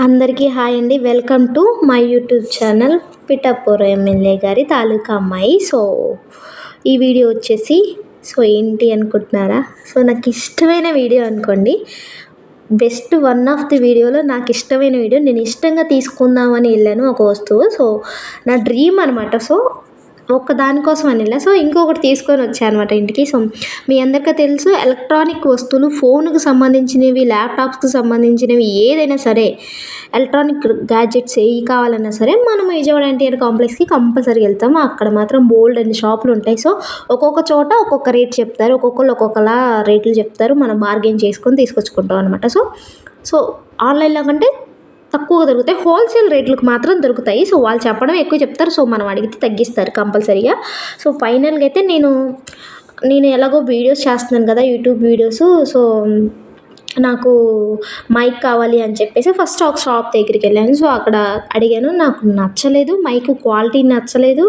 అందరికీ హాయ్ అండి. Welcome to my YouTube channel Pithapuram MLA గారి తాలూకా అమ్మాయి. ఈ వీడియో వచ్చేసి ఏంటి అనుకుంటున్నారా? నాకు ఇష్టమైన వీడియో అనుకోండి. బెస్ట్ వన్ ఆఫ్ ది వీడియోలో నాకు ఇష్టమైన వీడియో, నేను ఇష్టంగా తీసుకుందామని వెళ్ళాను ఒక వస్తువు. నా డ్రీమ్ అనమాట. ఒక్క దానికోసం అని వెళ్ళా. ఇంకొకటి తీసుకొని వచ్చా అనమాట ఇంటికి. మీ అందరికీ తెలుసు, ఎలక్ట్రానిక్ వస్తువులు, ఫోన్కి సంబంధించినవి, ల్యాప్టాప్స్కి సంబంధించినవి, ఏదైనా సరే ఎలక్ట్రానిక్ గ్యాడ్జెట్స్ ఏవి కావాలన్నా సరే మనం విజయవాడ ఎన్టీఆర్ కాంప్లెక్స్కి కంపల్సరీగా వెళ్తాం. అక్కడ మాత్రం బోల్డ్ అన్ని షాపులు ఉంటాయి. ఒక్కొక్క చోట ఒక్కొక్క రేట్ చెప్తారు, ఒక్కొక్కరు ఒక్కొక్కలా రేట్లు చెప్తారు. మనం బార్గెన్ చేసుకొని తీసుకొచ్చుకుంటాం అనమాట. ఆన్లైన్లో కంటే తక్కువగా దొరుకుతాయి, హోల్సేల్ రేట్లకు మాత్రం దొరుకుతాయి. వాళ్ళు చెప్పడం ఎక్కువ చెప్తారు, మనం అడిగితే తగ్గిస్తారు కంపల్సరీగా. ఫైనల్గా అయితే నేను ఎలాగో వీడియోస్ చేస్తున్నాను కదా, యూట్యూబ్ వీడియోస్. నాకు మైక్ కావాలి అని చెప్పేసి ఫస్ట్ ఒక షాప్ దగ్గరికి వెళ్ళాను. అక్కడ అడిగాను, నాకు నచ్చలేదు, మైక్ క్వాలిటీ నచ్చలేదు.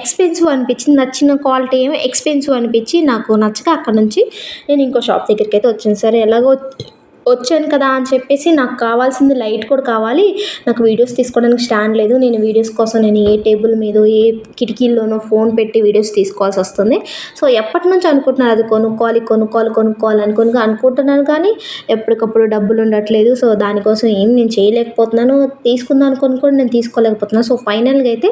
ఎక్స్పెన్సివ్ అనిపించింది. నచ్చిన క్వాలిటీ ఏమో ఎక్స్పెన్సివ్ అనిపించి నాకు నచ్చక అక్కడ నుంచి నేను ఇంకో షాప్ దగ్గరికి అయితే వచ్చాను. సరే ఎలాగో వచ్చాను కదా అని చెప్పేసి నాకు కావాల్సింది లైట్ కూడా కావాలి. నాకు వీడియోస్ తీసుకోవడానికి స్టాండ్ లేదు. నేను వీడియోస్ కోసం నేను ఏ టేబుల్ మీద ఏ కిటికీల్లోనో ఫోన్ పెట్టి వీడియోస్ తీసుకోవాల్సి వస్తుంది. ఎప్పటి నుంచి అనుకుంటున్నాను అది కొనుక్కోవాలి అనుకుంటున్నాను, కానీ ఎప్పటికప్పుడు డబ్బులు ఉండట్లేదు. దానికోసం ఏం నేను చేయలేకపోతున్నాను. తీసుకుందాం అనుకుని కూడా నేను తీసుకోలేకపోతున్నాను. ఫైనల్గా అయితే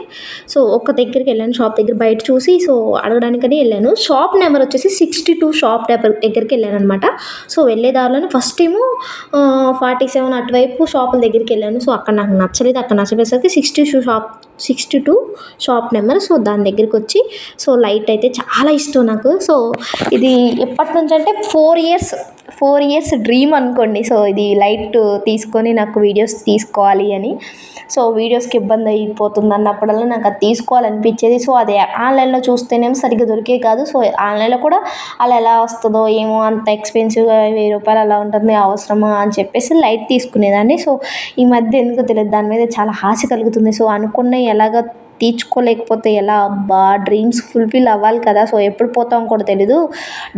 ఒక దగ్గరికి వెళ్ళాను, షాప్ దగ్గర బయట చూసి అడగడానికని వెళ్ళాను. షాప్ నెంబర్ వచ్చేసి 62 షాప్ దగ్గరికి వెళ్ళాను అనమాట. వెళ్ళే దారిలోనే ఫస్ట్ ఏమో 47 అటువైపు షాపుల దగ్గరికి వెళ్ళాను. అక్కడ నాకు నచ్చలేదు. అక్కడ నచ్చపోయేసరికి 62 షాప్ నెంబర్. దాని దగ్గరికి వచ్చి లైట్ అయితే చాలా ఇష్టం నాకు. ఇది ఎప్పటి నుంచి అంటే 4 ఇయర్స్ డ్రీమ్ అనుకోండి. ఇది లైట్ తీసుకొని నాకు వీడియోస్ తీసుకోవాలి అని. వీడియోస్కి ఇబ్బంది అయిపోతుంది అన్నప్పుడల్లా నాకు అది తీసుకోవాలనిపించేది. అది ఆన్లైన్లో చూస్తేనేమో సరిగ్గా దొరికే కాదు. ఆన్లైన్లో కూడా అలా ఎలా వస్తుందో ఏమో, అంత ఎక్స్పెన్సివ్గా 1000 రూపాయలు అలా ఉంటుంది, అవసరమా అని చెప్పేసి లైట్ తీసుకునేదాన్ని. ఈ మధ్య ఎందుకో తెలియదు, దాని మీద చాలా ఆశ కలుగుతుంది. అనుకున్న ఎలాగ తీర్చుకోలేకపోతే ఎలా, డ్రీమ్స్ ఫుల్ఫిల్ అవ్వాలి కదా. ఎప్పుడు పోతాం కూడా తెలీదు.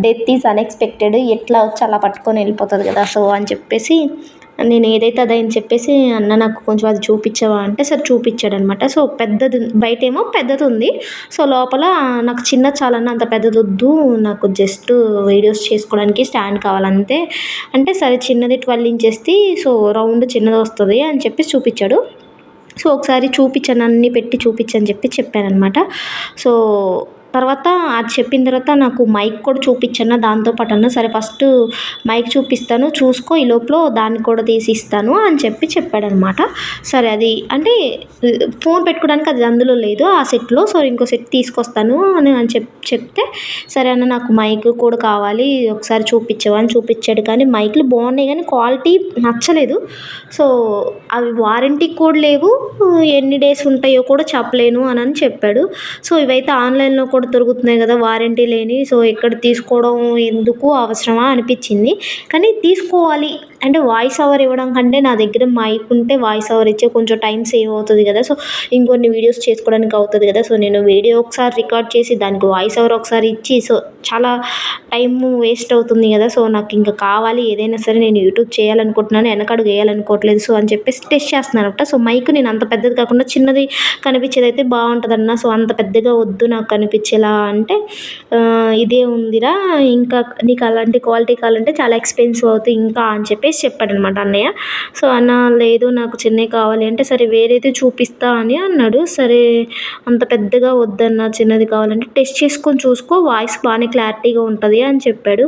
డెత్ ఈజ్ అన్ఎక్స్పెక్టెడ్, ఎట్లా వచ్చి అలా పట్టుకొని వెళ్ళిపోతుంది కదా. అని చెప్పేసి నేను ఏదైతే అదని చెప్పేసి, అన్న నాకు కొంచెం అది చూపించవా అంటే సరే చూపించాడు అనమాట. పెద్దది బయటేమో పెద్దది ఉంది. లోపల నాకు చిన్న చాలన్న, అంత పెద్దది వద్దు, నాకు జస్ట్ వీడియోస్ చేసుకోవడానికి స్టాండ్ కావాలంతే అంటే, సరే చిన్నది 12 ఇంచెస్ది, రౌండ్ చిన్నది వస్తుంది అని చెప్పి చూపించాడు. ఒకసారి చూపించాను, అన్నీ పెట్టి చూపించని చెప్పాను అనమాట. తర్వాత అది చెప్పిన తర్వాత నాకు మైక్ కూడా చూపించన్న దాంతోపాటు. అన్న సరే ఫస్ట్ మైక్ చూపిస్తాను చూసుకో, ఈ లోపల దాన్ని కూడా తీసి ఇస్తాను అని చెప్పాడనమాట. సరే అది అంటే ఫోన్ పెట్టుకోవడానికి అది అందులో లేదు ఆ సెట్లో. ఇంకో సెట్ తీసుకొస్తాను అని చెప్తే, సరే అన్న నాకు మైక్ కూడా కావాలి, ఒకసారి చూపించవా అని చూపించాడు. కానీ మైక్లు బాగున్నాయి కానీ క్వాలిటీ నచ్చలేదు. అవి వారంటీ కూడా లేవు, ఎన్ని డేస్ ఉంటాయో కూడా చెప్పలేను అని చెప్పాడు. ఇవైతే ఆన్లైన్లో కూడా దొరుకుతున్నాయి కదా వారంటీ లేని. ఎక్కడ తీసుకోవడం ఎందుకు, అవసరమా అనిపించింది. కానీ తీసుకోవాలి అంటే వాయిస్ ఓవర్ ఇవ్వడం కంటే నా దగ్గర మైక్ ఉంటే వాయిస్ ఓవర్ ఇచ్చే కొంచెం టైం సేవ్ అవుతుంది కదా. ఇంకొన్ని వీడియోస్ చేసుకోవడానికి అవుతుంది కదా. నేను వీడియో ఒకసారి రికార్డ్ చేసి దానికి వాయిస్ ఓవర్ ఒకసారి ఇచ్చి చాలా టైం వేస్ట్ అవుతుంది కదా. నాకు ఇంకా కావాలి, ఏదైనా సరే నేను యూట్యూబ్ చేయాలనుకుంటున్నాను, వెనకడుగు వేయాలనుకోవట్లేదు అని చెప్పేసి టెస్ట్ చేస్తున్నాను అనమాట. మైక్ నేను అంత పెద్దది కాకుండా చిన్నది కనిపించేది అయితే బాగుంటుంది అన్న. అంత పెద్దగా వద్దు నాకు కనిపించేలా అంటే, ఇదే ఉందిరా, ఇంకా నీకు అలాంటి క్వాలిటీ కావాలంటే చాలా ఎక్స్పెన్సివ్ అవుతుంది ఇంకా అని చెప్పేసి చెప్పాడనమాట అన్నయ్య. అన్న లేదు నాకు చిన్నవి కావాలి అంటే, సరే వేరేది చూపిస్తా అని అన్నాడు. సరే అంత పెద్దగా వద్దన్న, చిన్నది కావాలంటే టెస్ట్ చేసుకొని చూసుకో, వాయిస్ బాగానే క్లారిటీగా ఉంటుంది అని చెప్పాడు.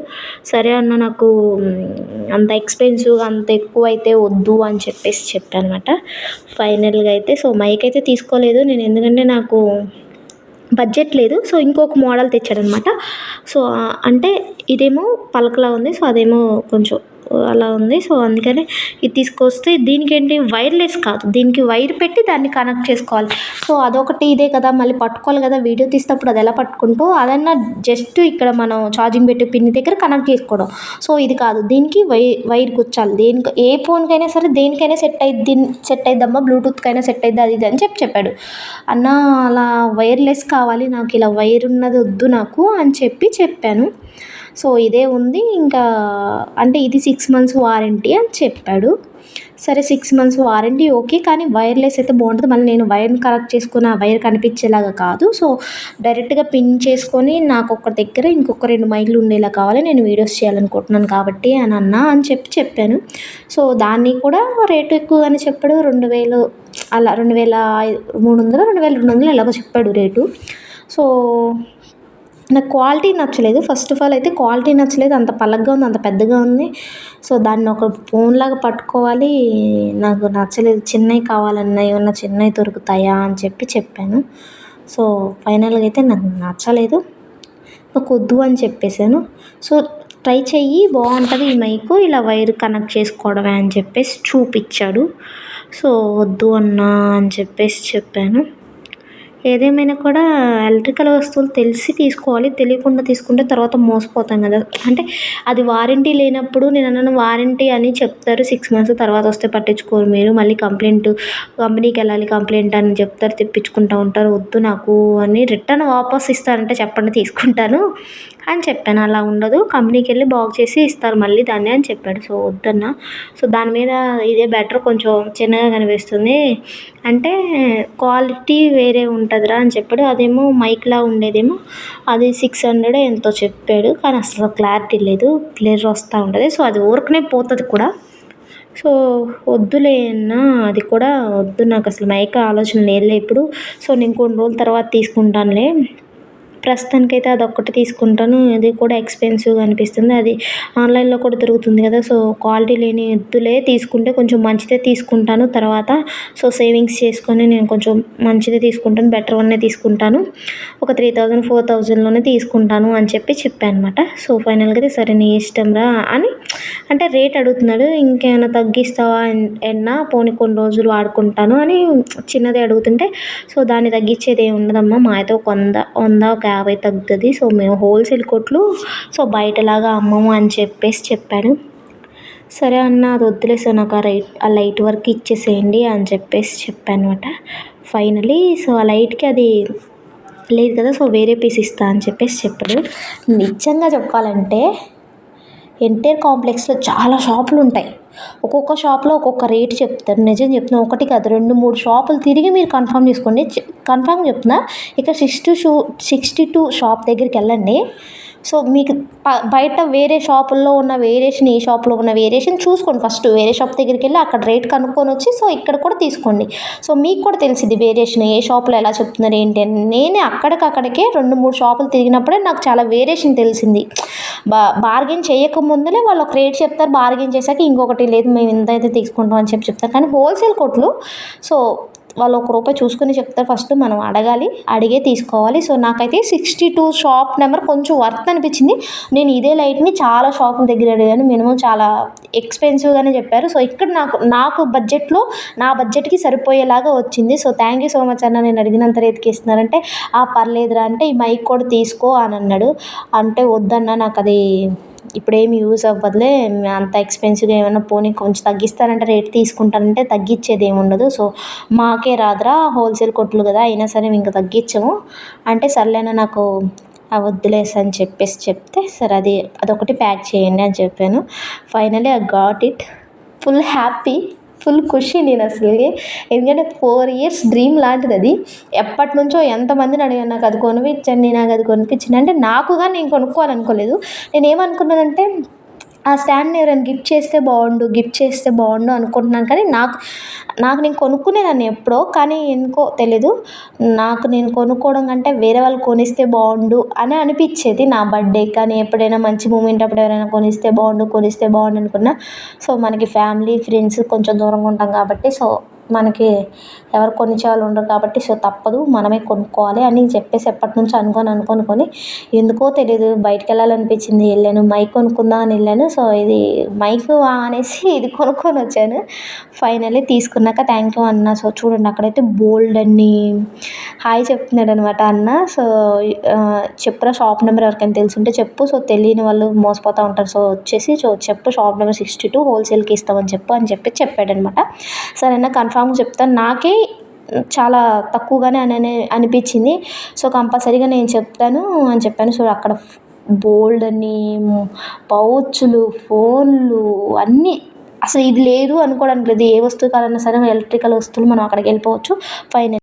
సరే అన్న నాకు అంత ఎక్స్పెన్సివ్ అంత ఎక్కువ అయితే వద్దు అని చెప్పేసి చెప్పానమాట. ఫైనల్గా అయితే మైక్ అయితే తీసుకోలేదు నేను, ఎందుకంటే నాకు బడ్జెట్ లేదు. ఇంకొక మోడల్ తెచ్చాడనమాట. అంటే ఇదేమో పలకలా ఉంది, అదేమో కొంచెం అలా ఉంది. అందుకని ఇది తీసుకొస్తే, దీనికి ఏంటి వైర్లెస్ కాదు, దీనికి వైర్ పెట్టి దాన్ని కనెక్ట్ చేసుకోవాలి. అదొకటి ఇదే కదా, మళ్ళీ పట్టుకోవాలి కదా వీడియో తీసేటప్పుడు, అది ఎలా పట్టుకుంటూ అదన్నా జస్ట్ ఇక్కడ మనం ఛార్జింగ్ పెట్టే పిన్ దగ్గర కనెక్ట్ చేసుకోవడం. ఇది కాదు, దీనికి వైర్ గుచ్చాలి. దేనికి ఏ ఫోన్కైనా సరే దేనికైనా సెట్ అయిద్దమ్మా, బ్లూటూత్కి అయినా సెట్ అయిద్ది, అది ఇది అని చెప్పాడు. అన్న అలా వైర్లెస్ కావాలి నాకు, ఇలా వైర్ ఉన్నది వద్దు నాకు అని చెప్పాను. ఇదే ఉంది ఇంకా అంటే ఇది 6 months వారంటీ అని చెప్పాడు. సరే 6 మంత్స్ వారంటీ ఓకే. కానీ వైర్‌లెస్ అయితే బావుంటది. మళ్ళీ నేను వైర్‌ని కనెక్ట్ చేసుకొని, ఆ వైర్ కనిపించేలాగా కాదు. సో, డైరెక్ట్‌గా పిన్ చేసుకొని నాకొక దగ్గర ఇంకొక 2 మైళ్ళు ఉండేలా కావాలి. నేను వీడియోస్ చేయాలనుకుంటున్నాను కాబట్టి అని చెప్పాను. సో, దాన్ని కూడా రేట్ ఎక్కువగానే చెప్పాడు. 2000 అలా 2300, 2200 ఎలాగో చెప్పాడు రేటు. సో, నాకు క్వాలిటీ నచ్చలేదు. ఫస్ట్ ఆఫ్ ఆల్ అయితే క్వాలిటీ నచ్చలేదు. అంత పలచగా ఉంది. అంత పెద్దగా ఉంది. సో, దాన్ని ఒక ఫోన్‌లాగా పట్టుకోవాలి. నాకు నచ్చలేదు. చిన్నయి కావాలన్నా ఏమన్నా చిన్నయి దొరుకుతాయా అని చెప్పాను. సో, ఫైనల్‌గా అయితే నాకు నచ్చలేదు. నాకొద్దు అని చెప్పేసాను. సో, ట్రై చెయ్యి బావుంటది ఈ మైకు. ఇలా వైర్ కనెక్ట్ చేసుకోవడమే అని చూపిచ్చాడు. సో, వద్దు అన్నా అని చెప్పాను. ఏదేమైనా కూడా ఎలక్ట్రికల్ వస్తువులు తెలిసి తీసుకోవాలి. తెలియకుండా తీసుకుంటే తర్వాత మోసపోతాం కదా! అంటే అది వారంటీ లేనప్పుడు నేనన్నాను వారంటీ అని చెప్తారు. 6 మంత్స్ తర్వాత వస్తే పట్టించుకోరు మీరు. మళ్ళీ కంపెనీకెళ్ళాలి కంప్లెయింట్ అని చెప్తారు. తెప్పించుకుంటా ఉంటారు. వద్దు నాకు అని రిటర్న్ వాపస్ ఇస్తారంటే చెప్పండి తీసుకుంటాను అని చెప్పాను. అలా ఉండదు. కంపెనీకెళ్ళి బాగు చేసి ఇస్తారు మళ్ళీ దాన్ని అని చెప్పాడు. సో, వద్దన్నా. సో, దాని మీద ఇదే బెటర్ కొంచెం చిన్నగా కనిపిస్తుంది. అంటే క్వాలిటీ వేరే ఉంటదిరా అని చెప్పాడు. అదేమో మైక్‌లా ఉండేదేమో అది 600 ఎంతో చెప్పాడు. కానీ అసలు క్లారిటీ లేదు. బ్లర్ వస్తా ఉంటది. సో, అది ఊరకనే పోతది కూడా. సో, వద్దులే అన్నా అది కూడా వద్దు నాకసలు మైక్ ఆలోచన లేదులే ఇప్పుడు. సో, నేను కొన్ని రోజుల తర్వాత తీసుకుంటానులే. ప్రస్తుతానికైతే అదొక్కటి తీసుకుంటాను. అది కూడా ఎక్స్‌పెన్సివ్‌గా అనిపిస్తుంది. అది ఆన్‌లైన్‌లో కూడా దొరుకుతుంది కదా! సో, క్వాలిటీ లేని వద్దులే తీసుకుంటే కొంచెం మంచిదే తీసుకుంటాను తర్వాత. సో, సేవింగ్స్ చేసుకొని నేను కొంచెం మంచిదే తీసుకుంటాను. బెటర్ వన్నే తీసుకుంటాను. ఒక 3000, 4000లోనే తీసుకుంటాను అని చెప్పానమాట. సో, ఫైనల్‌గా అయితే సరే నీ ఇష్టంరా అని అంటే రేట్ అడుగుతున్నాడు. ఇంకేమైనా తగ్గిస్తావా పోనీ కొన్ని రోజులు వాడుకుంటాను అని చిన్నదే అడుగుతుంటే, సో, దాన్ని తగ్గించేది ఏమి ఉండదమ్మా. మా అయితే ఒక 100, ఒక 50 తగ్గుతది. సో, మేము హోల్‌సేల్ కొట్లు సో, బయటలాగా అమ్మము అని చెప్పాడు. సరే అన్న అది వద్దులే సో, నాకు ఆ లైట్ వర్క్ ఇచ్చేసేయండి అని చెప్పానమాట. ఫైనల్లీ సో, ఆ లైట్‌కి అది లేదు కదా! సో, వేరే పీస్ ఇస్తా అని చెప్పాడు. నిజంగా చెప్పాలంటే ఎన్టీఆర్ కాంప్లెక్స్‌లో చాలా షాపులుంటాయి. ఒక్కొక్క షాప్‌లో ఒక్కొక్క రేట్ చెప్తారు. నిజం చెప్తున్నా ఒకటి కాదు 2, 3 షాపులు తిరిగి మీరు కన్ఫర్మ్ చేసుకోండి. కన్ఫర్మ్‌గా చెప్తున్నా ఇక్కడ 62 షాప్ దగ్గరికెళ్ళండి. సో, మీకు బయట వేరే షాపుల్లో ఉన్న వేరియేషన్, ఈ షాప్‌లో ఉన్న వేరియేషన్ చూసుకోండి ఫస్ట్. వేరే షాప్ దగ్గరికెళ్ళి అక్కడ రేట్ కనుక్కొనొచ్చి సో, ఇక్కడ కూడా తీసుకోండి. సో, మీకు కూడా తెలిసిద్ది వేరియేషన్ ఏ షాప్‌లో ఎలా చెప్తున్నారు ఏంటి అని. నేనే అక్కడికే 2, 3 షాపులు తిరిగినప్పుడే నాకు చాలా వేరియేషన్ తెలిసింది. బార్గెయిన్ చేయకముందులే వాళ్ళు ఒక రేట్ చెప్తారు. బార్గెయిన్ చేశాక ఇంకొకటి లేదు మేము ఇంతైతే తీసుకుంటాం అని చెప్తారు. కానీ హోల్‌సేల్ కొట్లు సో, వాళ్ళు ఒక రూపాయి చూసుకొని చెప్తారు ఫస్ట్ మనం అడగాలి. అడిగే తీసుకోవాలి. సో, నాకైతే 62 షాప్ నెంబర్ కొంచెం వర్త్ అనిపించింది. నేను ఇదే లైట్‌ని చాలా షాపుల దగ్గర అడిగాను. మినిమమ్ చాలా ఎక్స్‌పెన్సివ్‌గానే చెప్పారు. సో, ఇక్కడ నాకు బడ్జెట్‌లో నా బడ్జెట్‌కి సరిపోయేలాగా వచ్చింది. So, thank you so much అన్న నేను అడిగినంత రేట్‌కి ఇస్తున్నారంటే, పర్లేదురా అంటే ఈ మైక్ కూడా తీసుకో అని అన్నాడు. అంటే వద్దన్నా నాకది ఇప్పుడేమి యూజ్ అవ్వదులే అంత ఎక్స్‌పెన్సివ్‌గా ఏమన్నా పోనీ కొంచెం తగ్గిస్తారంటే రేట్ తీసుకుంటానంటే తగ్గించేది ఏమి ఉండదు. సో, మాకే రాదురా హోల్‌సేల్ కొట్లు కదా! అయినా సరే ఇంక తగ్గించము అంటే సర్లేనా నాకు వద్దులే అని చెప్తే సరే అదొకటి ప్యాక్ చేయండి అని చెప్పాను. Finally I got it. Full happy. Full ఖుషి నేను అసలుకి. ఎందుకంటే 4 ఇయర్స్ డ్రీమ్ లాంటిదది. ఎప్పటినుంచో ఎంతమందిని అడిగాను నాకు అది కొనిపించండి, నాకు అది కొనిపించండి అంటే నాకుగా నేను కొనుక్కోవాలనుకోలేదు. నేనేమనుకున్నానంటే ఆ స్టాండ్‌ని ఎవరైనా గిఫ్ట్ చేస్తే బావుండు అనుకుంటున్నాను. కానీ నాకు నేను కొనుక్కునేదాన్ని ఎప్పుడో. కానీ ఎందుకో తెలీదు. నాకు నేను కొనుక్కోవడం కంటే వేరే వాళ్ళు కొనిస్తే బావుండు అని అనిపించేది నా బర్త్‌డే కానీ ఎప్పుడైనా మంచి మూమెంట్ అప్పుడు ఎవరైనా కొనిస్తే బావుండు అనుకున్నా. సో, మనకి ఫ్యామిలీ, ఫ్రెండ్స్ కొంచెం దూరంగా ఉంటాం కాబట్టి సో, మనకి ఎవరు కొనిచ్చేవాళ్ళు ఉండరు కాబట్టి సో, తప్పదు మనమే కొనుక్కోవాలి అని ఎప్పటినుంచో అనుకోని ఎందుకో తెలీదు బయటికెళ్ళాలనిపించింది వెళ్ళాను. మైక్ కొనుక్కుందాం అని వెళ్ళాను. సో, ఇది మైక్ అనేసి ఇది కొనుక్కొని వచ్చాను. ఫైనల్లీ తీసుకున్నాక థ్యాంక్ యూ అన్న. సో, చూడండి అక్కడైతే బోల్డన్ని హాయ్ చెప్తున్నాడనమాట అన్న. సో, చెప్పురా షాప్ నెంబర్ ఎవరికైనా తెలిసుంటే చెప్పు. సో, తెలియని వాళ్ళు మోసపోతా ఉంటారు. సో, చెప్పు షాప్ నెంబర్ 62 హోల్‌సేల్‌కి ఇస్తామని చెప్పాడనమాట. సరేనా కన్ఫర్మ్‌గా చెప్తాను. నాకే చాలా తక్కువగానే అనిపించింది. సో, కంపల్సరీగా నేను చెప్తాను అని చెప్పాను. సో, అక్కడ బోల్డన్ని పౌచులు, ఫోన్లు అన్నీ అసలు ఇది లేదు అనుకోవడానికి లేదు. ఏ వస్తువు కావాలన్నా సరే ఎలక్ట్రికల్ వస్తువులు మనం అక్కడికి వెళ్ళిపోవచ్చు. ఫైనల్